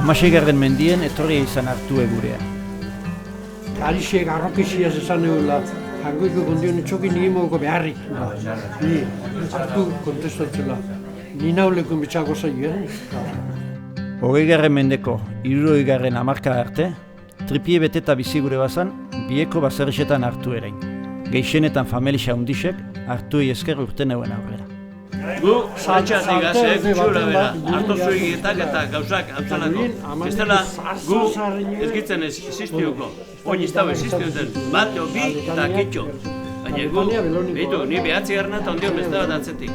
16. mendien etorria izan Artue gurea. Alixiek arrokixiaz esan egula, jangoiko kondion etxokin nigimoko beharrik. Ni hartu kontestatzela, ni nauleko betxako zaioen. 20. mendeko 60. hamarkada arte, tripie beteta bizi gure bazan, bieko baserrixetan hartu erain. Geixenetan familia hundixek hartuei esker urten euen aurrera. Gu saltxatik gazek, txura bera, hartu zuegietak eta gauzak hautzalako. Bestela, gu ezgitzen existiuko. Oin iztau existiuten, bat, bi eta kitxo. Baina gu, behitu, ni behatzi garna eta ondion beste bat atzetik.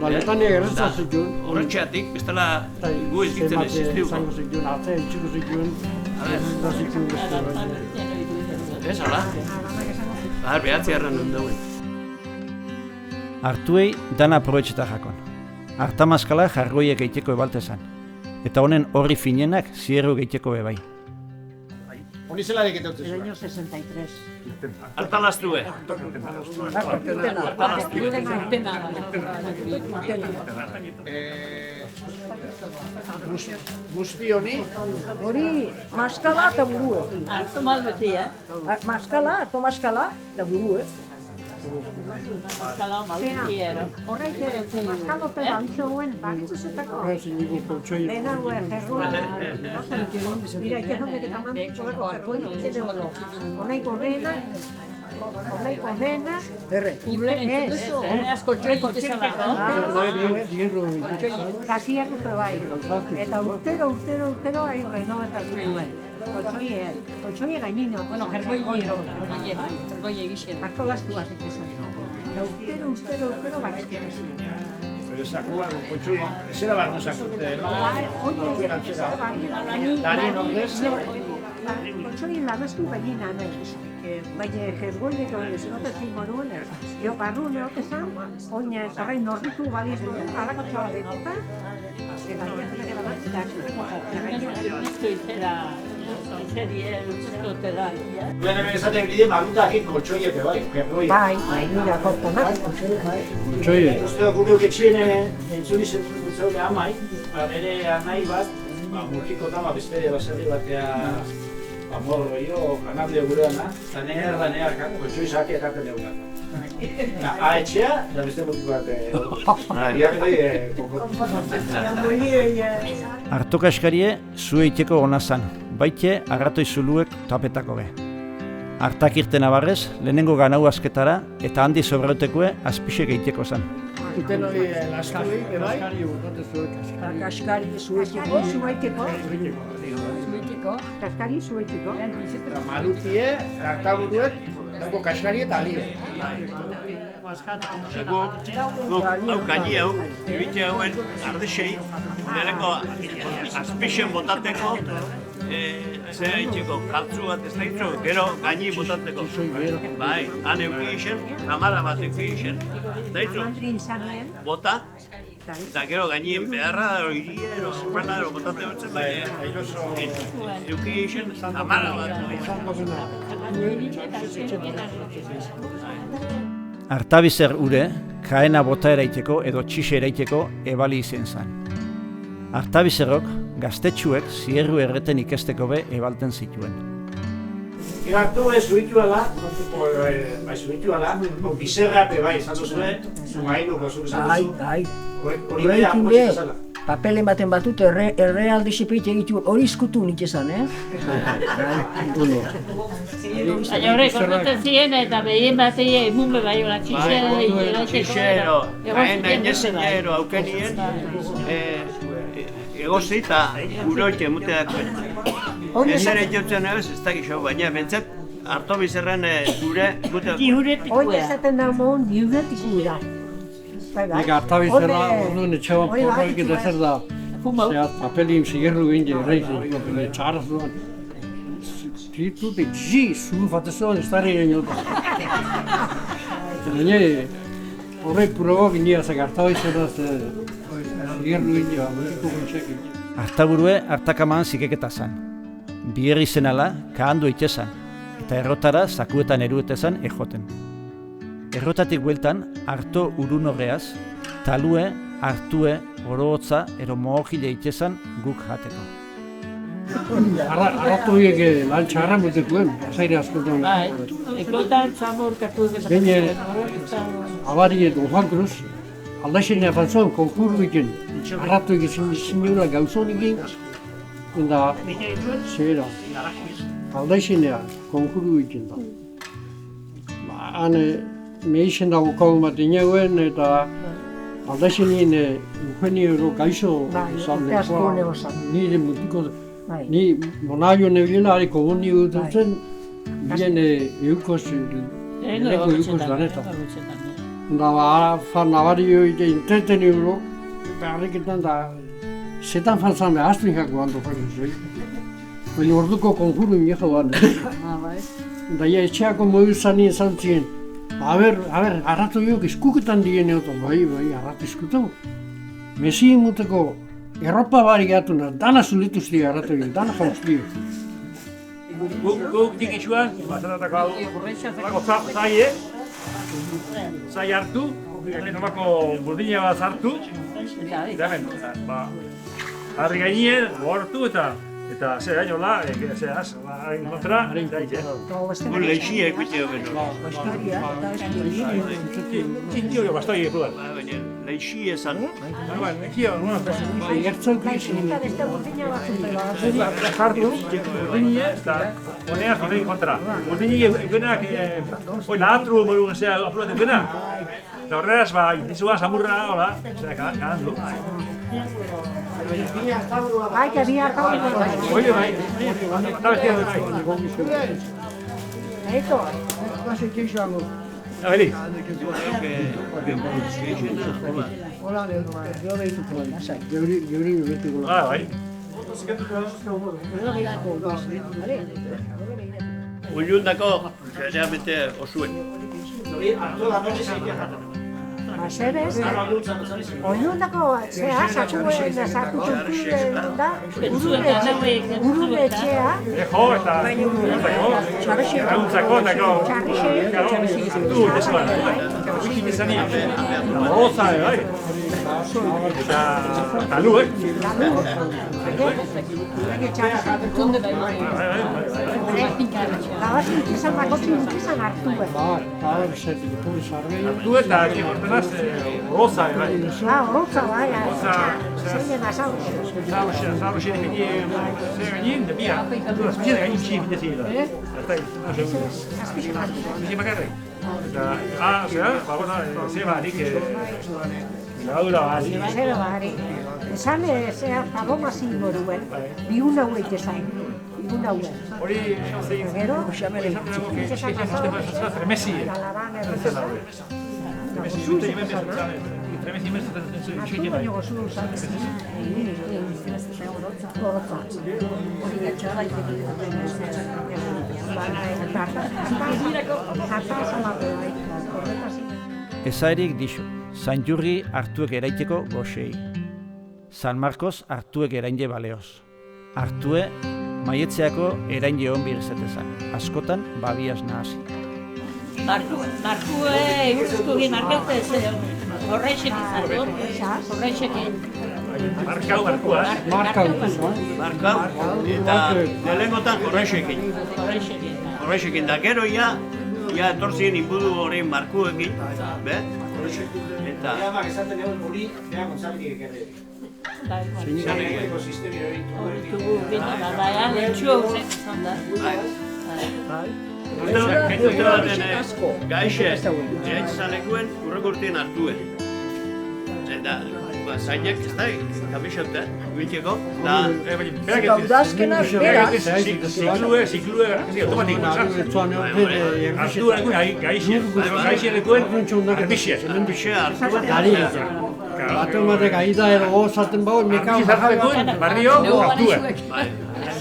Letania gerretzen zituen. Horretxeatik, bestela, gu ezgitzen existiuko. Atzea itxiko zituen. Ez, hala? Bahar behatzi garna non dauen. Artuei dana aprobetxeta jakon. Artamaskala jargoiek eiteko ebaltezan. Eta honen horri finenak zierru geiteko bebai. Honi zelarik etortzen El año 63. Altalaztue. Guzti honi, Hori, maskala eta burue. Hartu malbeti, Maskala, hartu maskala eta burue. Maskala malbetiero. Horrek ere, maskalo pera antzoen, bakitzuzetako. Dena duen, Mira, ikan honek eta mantzolako argoen itzene holo. Honaiko rena, asko txeko txezalako. Kasiak upe bai. Eta urtero ari renobetatu duen. Koltsoie gainino. Bueno, jergoi egixen. Arko gaztu batek esan. Urtero bakizkiak esan. pero sakua, koltsoie, zera bat nuzakute, Darien ordez? Koltsoien labestu gainina nahi. Baina jergoiek zenotezin moduen, jo barru neok esan, oina zarrain norritu baliz duen, alako txoa detuta, eta nire Guen hemen esaten bide, marutakik koltsoiepe bai, jergoi. Bai, nire akortonak, koltsoie bai. Koltsoie. Uste gure getxien entzuni zentzune amai, bere anai bat, murkiko dama beste baserri batea amor gehiago, kanable gureana, eta negar koltsoi zakia karten eugan. Aetxea, da beste mutiko bat, Artoka eskarie zu eiteko gona zan, baite arratoi zuluek tapetako be. Artak irten abarrez, lehenengo ganau azketara eta handi sobrautekue azpixek eiteko zan. Iten hori laskari, ebai? Kaskari zuetiko, Kaskari zuetiko. Marutie, hartaburuek, dago kaskari eta alie. Hau gaini hau, ibite hauen ardexei, lehenengo azpixen botateko, zer egiteko, kaltzu bat ez daitzu, gero gaini botateko. Bai, han euki isen, kamara bat euki isen. Daitzu, bota, eta gero gaini beharra, irie, zupana, botate batzen, baina euki isen, kamara bat. Artabizer ure, kaena bota eraiteko edo txixe eraiteko ebali izen zan. Artabizerrok, gaztetxuek zierru erreten ikesteko be ebalten zituen. Gertu zuituala, bizerrape bai, izan duzue, zumainuko zuk izan duzu. Hori bai apurtzen zala. Papel ematen batut errealde xepeit egitu hori izkutu nik esan, Baina horrek ordutzen ziren eta behien batei egun bai hola txixero. Txixero, hain ainezinero aukenien, egozi eta uroite muteakuen. Ez ere jotzen ez dakixo, baina bentzat harto bizerren gure muteakuen. Hori esaten da mohon diuretik da. Nik hartabizera orduan etxean porroik eta zer da. Papelim zigerru ginde erreiz, txarraz duan. Zitu de zi, zulu fatezuen ez darri egin dut. Baina horrek probok indiazak hartabizera zigerru ginde, mutiko gontxek ginde. Artaburue hartakaman zikeketa zan. Bierri zenala, kahandu itezan, eta errotara zakuetan eruetezan ejoten. Errotatik bueltan, harto urunorreaz, talue, hartue, orohotza, ero mohokile itezan guk jateko. Arratu horiek lan txarra mutetuen, azaire askotan. Bai, ekotan zamorkatu Bine, abari edo Juan Cruz, aldaxenea faltzuen konkurru egin, arratu egin ziniola gauzon egin, eta zera, aldaxenea konkurru egin da. Han mehixen dago kaun bat inauen, eta aldaxenien Eugenio gaixo zan nire mutiko, ni monaio nebiela hariko boni dutzen, bien eukos, leko eukos danetan. Da fan nabario intenten euro, beharriketan da, zetan faltzan behaztu ikako handu fakizoi. Baina orduko konjuru ingejo ban. Da etxeako modu zanien zantzien, arratu jok eskuketan dien egotan, bai, arratu eskutu. Mesien muteko erropa bari gatu nahi, dana zulituzti arratu jok, dana jauzti jok. Guk dikitxuan, bazaratako hau, zai hartu, nomako burdina bat hartu, eta hemen, harri gainien, gortu eta zera jola, hain kontra, Gu leixia ikuiteo beno. txintio jo, bastoi epudan. Leixia esan. Hartu, burdina, eta honeak honekin kontra. Burdina egunak, lahatru moru gezea apuratu eguna. Eta horreaz, indizua, samurra, hola, zera, gandu. Bai, que había acabado. Oye, bai, eta bestia dut. Esto. Abeli. Bai. Ullundako, realmente osuen. Mesedez, oinundako zea, satxuen sartu kulturen da, urune etxea, Jo, eta laguntzako, du, desuan. Ukin izania, roza, bai. Eta lu, Gabazin izan bakotzin izan hartu Du eta hortenaz, roza, bai. Horotza bai, zeinen azau. Zaharro xerik egin, zer egin, de bia. Du, azpixen egin txik bitezila. Azpixen bakarrik. Eta, zera, zeba, nik, Laura bari. Zero bari. Esan zea paloma zinboruen, biun hauek esan. Biun hauek. Hori, zein, Gero, tremesi. Ezairik dixo, San Jurgi hartuek eraiteko goxei. San Marcos hartuek erainde baleoz. Hartue maietzeako erainde hon birzetezan. Askotan babiaz nahasi. Markue eguruzko markatze horreixek izan dut, horreixek. Markau, eta lehengotan horreixekin. Horreixekin, da gero ja etorzien inbudu horrein markuekin, be? Eta... Eamak esaten egon hori, beha Gonzaletik ekerre. Ekosistemi hori Hortugu bina, baina lentxua horrek izan da. Gaitu baten gaixe, zalekuen urreko urtean hartuen. Eta, zainak ez da, kabixauta, guiteko, da... Gaudazkena beraz. Ziklue, automatik, hartu erakuen gaixe erakuen arbixia. Arbixia hartu. Batematek aida edo gozaten bau, nekau. Zartakuen, barrio, hartuen.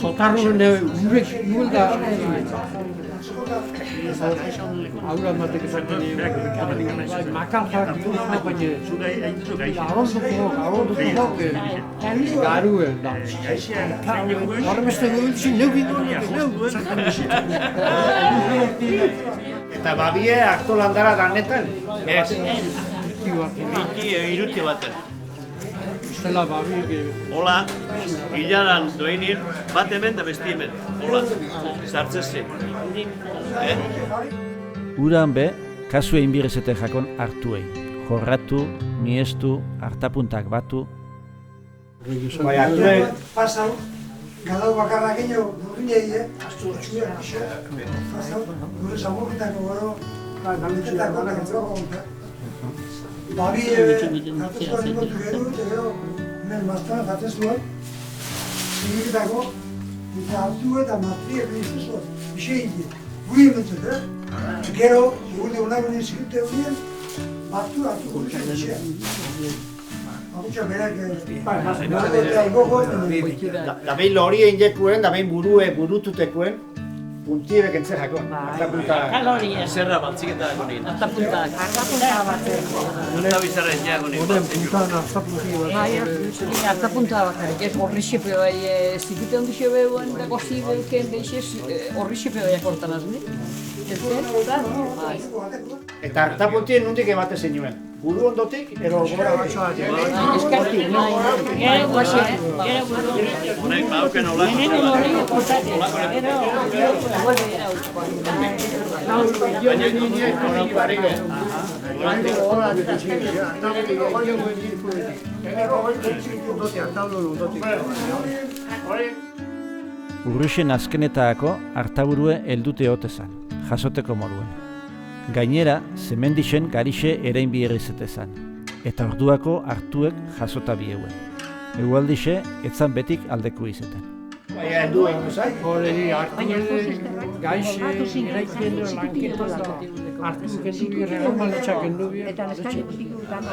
Zotarruen urek nuelda. Aura matek esaten makal jartu baina arronduko garue da. Horremeste gurutzi neukiko Eta babie hartu landara danetan? Ez, iruti baten. zela babiek... Hola, hilaran doinin, bat hemen da besti hemen. Hola, zartzezi. Uran be, kasu egin birezete jakon hartuei. Jorratu, miestu, hartapuntak batu. Bai, hartuei pasau, gadau bakarra gehiago burrinei, txuea pixa. Pasau, gure zamurritako gero, galdetzetako nagatzuako gonta. Babi, hartuzko ringotu gero, hemen maztuan jatezuan, segitako, eta hartu eta matriak egiztezuan, pixe egin. Guri ementzet, gero, gure unako nire segite horien, hartu gure pixa. Da behin hori egin jekuen, da behin burututekuen, puntiebek entzen jakon. Kaloria. Zerra baltziketa dago nien. Artapuntak. Artapunta bat. Eta bizarra etxeako nien. Oden puntan artapunti bat. Artapunta bakarrik, ez horrixepe bai, zikite ondixepe buen dago zibelken deixez horrixepe bai akortan azne. Eta hartapuntien nondik emate zinuen? Buru ondotik, ero gora batxoa. Eskartik, Gero guaxe, gero buru. Honek bauken olako. Neneko horri portate. Gero, Baina nire konauko harri Urruxen azkenetako hartaburue heldute hotezan, jasoteko moruen. Gainera, zemendixen garixe erein biherrizetezan, eta orduako hartuek jasota bieuen. Egualdixe, etzan betik aldeko izeten. Baina heldu egin zait. Hori hartu gaixe eraikien duen lanketa hartu kendu regalmaletxak kendu bia. Eta neskari guztiku gana.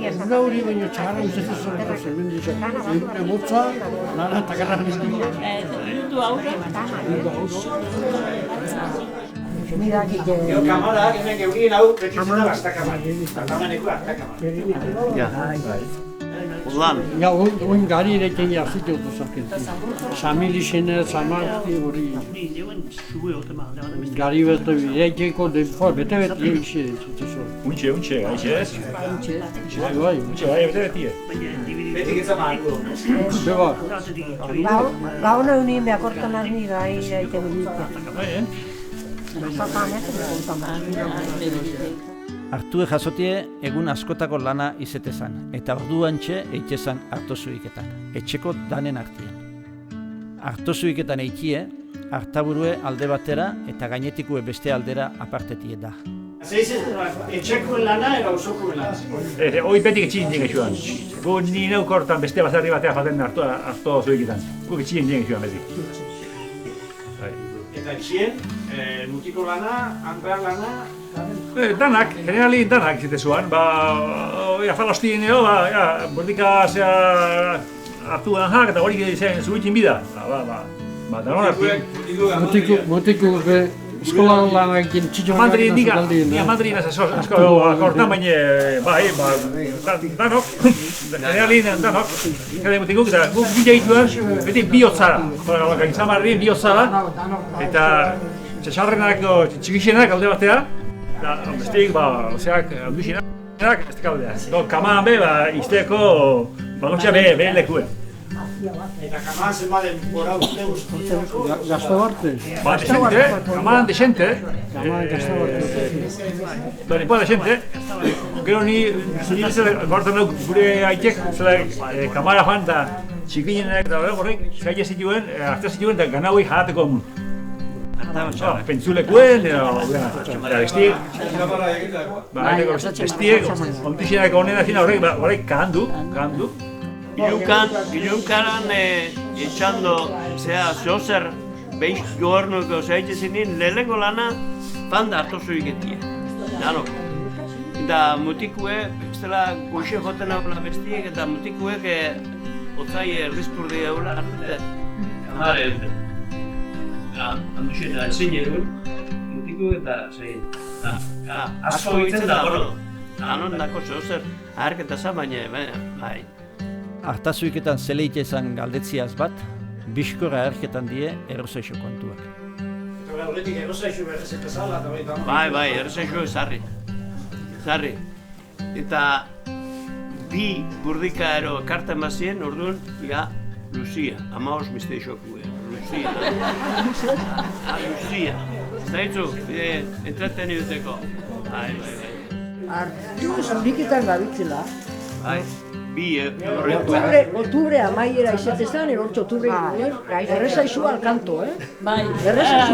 Ez da hori baino txarra uzetu zoreko zemendixak. Emotza, lana eta garra biztigu. du aurre. Yo kamara, hemen geurien hau, bekitzen da bastakama. Bastakameneko bastakama. Ja. Ulan. Ja, oin gari ereken jarzitu duzarken. Samilixene, samarti hori. Gari bete erekeko denfor, bete-bete egixe zituzo. Untxe, gaixe ez? Bai, bete-bete. Betik ez amarko. Beba. Ba hona unien behakortan arni gai egiten dute. Hartue jasotie egun askotako lana izetezan, eta orduantxe eitezan hartozuiketan, etxeko danen artien. Hartozuiketan eitie, hartaburue alde batera eta gainetikue beste aldera apartetie da. Etxeko lana ega usoko lana. Hoi betik etxien dien joan. Gu ni neukortan beste basarri batea falten hartu zuiketan. Gu etxien dien joan bezik. Eta etxien, mutiko lana, hanpear lana, Danak, generalin danak zitezuan, falostien eo, bordika hartu hanjak eta hori zen zubitzen bida. Danon hartu. Motiko eskola lana egin txitxonak Nia Madrina asko akortan, baina danok, generalin danok, gara mutikuk eta guk bila ituan, beti bihotzara, gaitzamarrien bihotzara, eta txasarrenako txikixenak alde batea, eta besteik, ozeak, alduxinak, beste kaldea. Kamaan be, izteko, banotxa be lekuen. eta kamaan zenbaden bora uste guztiako. Gazta barte. Desente, kamaan desente. Kamaan gazta barte. Nipoa desente. Gero ni gortan dut gure aitek, kamara joan eta txikinenak eta horrek, gaia zituen, hartu zituen eta ganauei jateko emun. Pentzulekuen, eta bestiek, ontixenak honena zina horrek kandu. Ilunkaran etxando, zozer, behiz gobernuko zaitze zinin, lehenko lana panda hartu zuiketia. Eta mutikue, bestela goxe joten haula bestiek, eta mutikuek otzai erdizpurdi haula hartu. Kamare, handuxeta ezin egun, mutiku eta zein. Asko hitzen da gordo. Anon dako zozer, aharketa zan, baina, bai. Hartazuiketan zeleite izan galdetziaz bat, bizkorra aherketan die errozaixo kontuak. Eta horretik errozaixo berrez epezala eta baita. Bai, errozaixo zarri. Eta bi burdikaro kartan bazien, orduan, ja, Lucia, 15 miste xokue, Lucia. Lucia. Ez da hitzu, entreteni duteko. Bai. Artu zuriketan gabitzela. Bai, bi Oktubre amaiera izetezan, erortzo oktubre errezaixu alkanto, Bai,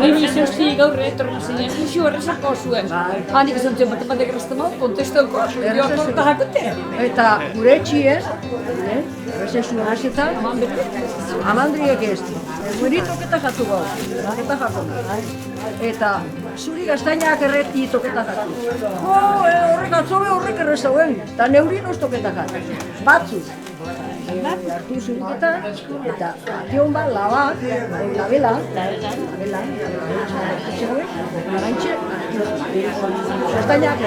nire izuzti gaur etorren zinen, izu errezako zuen. Handik izan zen batek erreztama, kontestuko, joakorta jakote. Eta gure etxien, errezaixu hasetan, amandriek ez. Guri toketa jatu gau, toketa jatu. Eta zuri gaztainak erreti toketa jatu. Horrek atzobe horrek errezauen, eta neurin oz toketa jatu. Batzuz. Artu zuriketan, eta ation bat labak, labelan, narantxe, gaztainak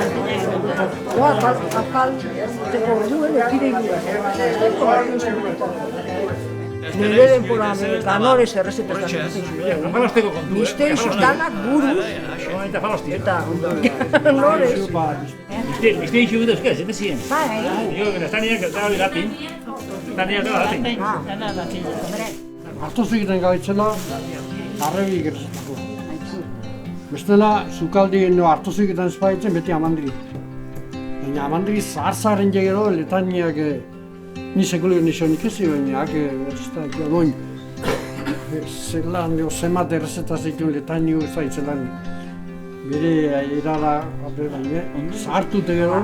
apal teko duen, ekide ingura. Nire denpora amerikanores errezetetan zuten. Misteri sustanak buruz, eta nores. Misteri xugu duzka, ez zien. Bai. Estaniak da hori latin. Estaniak da latin. Artu zugiten gaitzela, arrebi gerzetako. Bestela, zukaldien hartu zugiten espaitzen beti amandri. Baina amandri zahar-zaharen jegero, letaniak ni sekulo nixonik ez baina, ez da, jodoin. Zelan, zemat errezeta zituen letanio zaitzelan. Bere erara, zahartute gero,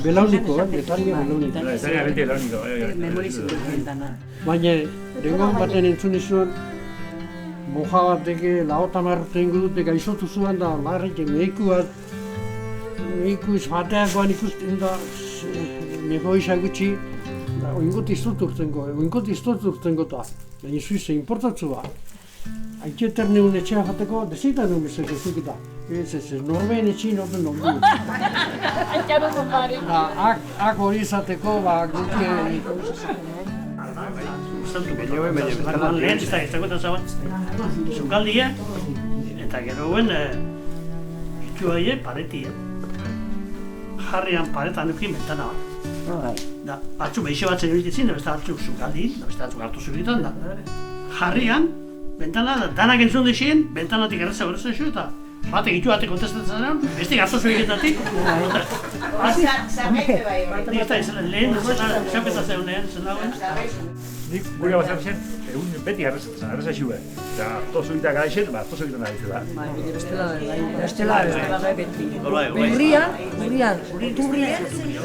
belauniko, letanio belauniko. Letania beti belauniko. Baina, dengon baten entzun izuen, moja bateke, laotan marrute ingurute gaizotu zuen da, marrik mehiku bat, mehiku izbateakoan ikusten da, nego izagutxi, oingot izturtengo eta, baina zuize importatzu bat. Aitxeter neun etxea jateko, dezitan neun bezak ezuk eta, norbeen etxin horren nondu. Aitxaro zonbari. Ak hori izateko, guke... Lehen ez da zukaldia, eta gero guen itxuaie paretia. Jarrian paretan eukin bentana bat. Batzu behixe batzen egiten beste batzuk zukaldi, beste batzuk hartu zukitan da. Jarrian, bentana da, danak entzun dixien, bentanatik erreza horreza xo eta batek itxu batek kontestatzen zen, beste gartzo zukitatik. Zagaipe bai hori. Nik ez da izan lehen, xapeta zeunean, zen dagoen. Nik gure bat zen, egun beti errezetzen, erreza xue. Eta hartu zukitak gaixen, hartu zukitan gaixela. Bestela beti. Urrian,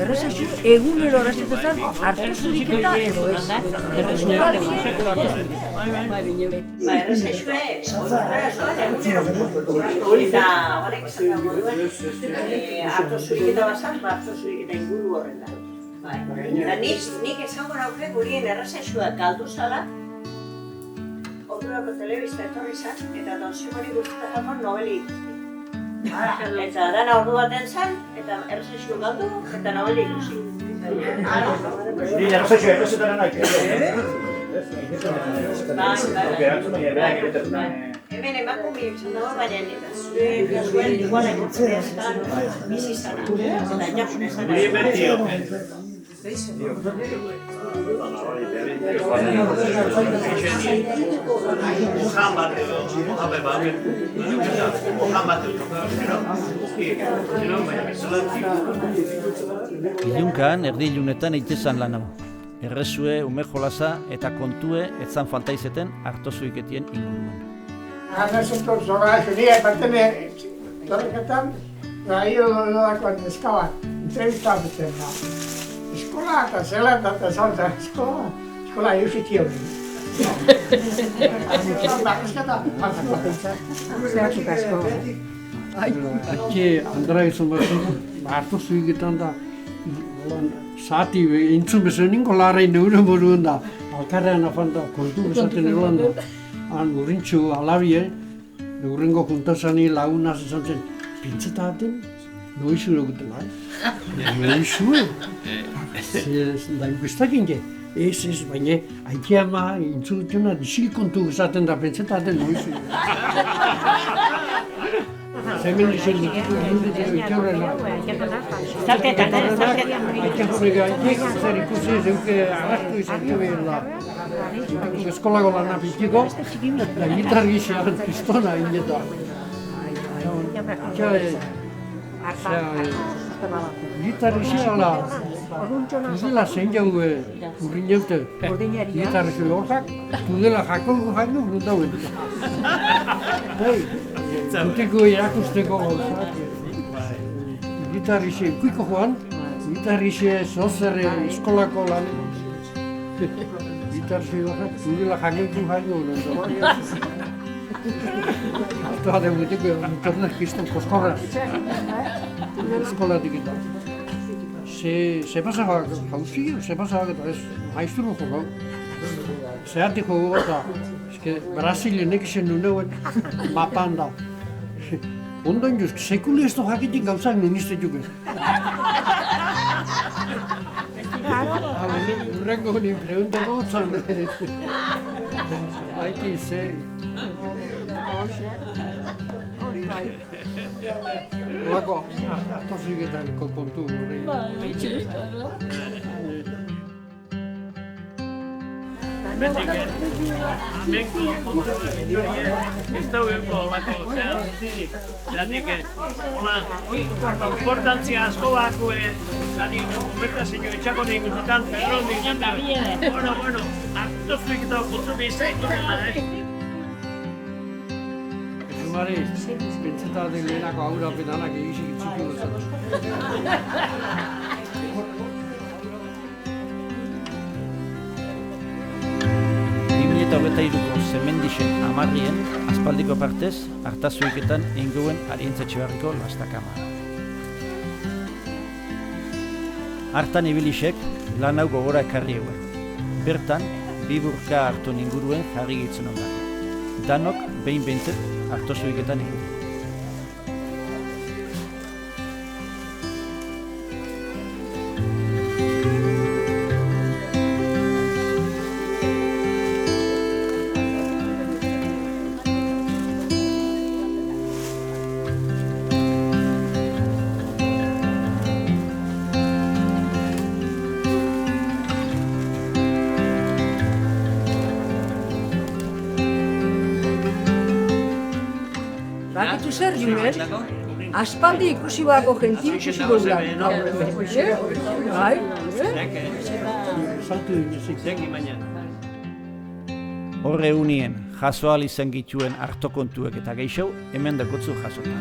errezaxu egunero errezetetan hartu zuriketa edo ez. Errezaxue, eta horrek esan moduen, hartu zuriketa bazan, hartu zuriketa inguru horren da. Eta nik esango nauke gurien errezaxua galdu zala, ordurako telebista etorri zan, eta Don Simoni guztietan jakon nobeli ikusti. Eta dana ordu baten zan, eta errezaxua galdu, eta nobeli ikusi. Ni errezaxua errezetaren nahi. Hemen emakume izan dago, baina eta zuen iguala ikutzea ezkan bizi zana. Eta jakun ezan. Ilunkan, erdi ilunetan eitezan lan hau. Errezue, ume jolasa eta kontue etzan falta izeten hartozuiketien inguruan. Arrazentu zorra juria batene torreketan, raio dodakoan eskabat, entrevistatzen da. Eskola eta zelan eta zauta, eskola eusiti hori. Zeratuk asko. Atxe Andra izan bat, hartu zuiketan da, zati entzun bezen ninko larrain neuren boruen da, alkarrean afan da, kontu bezaten eroan da, urrintxu alabie, neurrengo juntazani lagunaz izan zen, pintzeta aten, noizu egutela, noizu da ikustakin je, ez, baina haike ama entzun dutena, disil kontu bezaten da, pintzeta aten noizu. Zemen izan ditut itxaurrena. Zalketan, Aitek zer ikusi zeuke arrastu izan behela. Eskolako lan apitiko, da gitar gixean pistona ineta. Gitar gixean tudela zein jaue urrin jaute. Gitar gixean horrak, tudela jakongo jaino brutauen. Gutiko erakusteko gauzak. Gitar gixean kuiko joan, gitar gixean zozerre eskolako lan. Gitar gixean tudela jakongo jaino. Artoa deguteko internet kiston koskorra. Eskolatik eta. Se pasaba jauzio, se pasaba eta ez maizturu joko. Zehatik joko eta Brasilenek izan nuneuen mapan da. Ondoen juz, sekule ez da jakitik gauzak nuniztetuk ez. Urrengo nien preguntako zan. Haiti ze. Olako, tosiketan konpontu hori. Ez daugeko olako zehaztirik, zatik, importantzia asko bako, zatik, bertazio etxako nahi guztetan, perron digitan, bueno, aktozuik eta kontu bizaitu, Mari, pentsetan lehenako aurapetanak egizik itzuko dut. 2023ko Zemendixen amarrien, aspaldiko partez, hartazuiketan inguen Arientzetxebarriko lastakama. Hartan ibilisek lan hau gogora ekarri eguen. Bertan, bi burka hartun inguruen jarri gitzen ondako. Danok behin behintzet hartozuiketan inguen. Bakitu zer jungen, aspaldi ikusi bako jentin ikusiko dira. Bai? Horre unien, jaso ahal izan gituen hartokontuek eta geixau, hemen dakotzu jasota.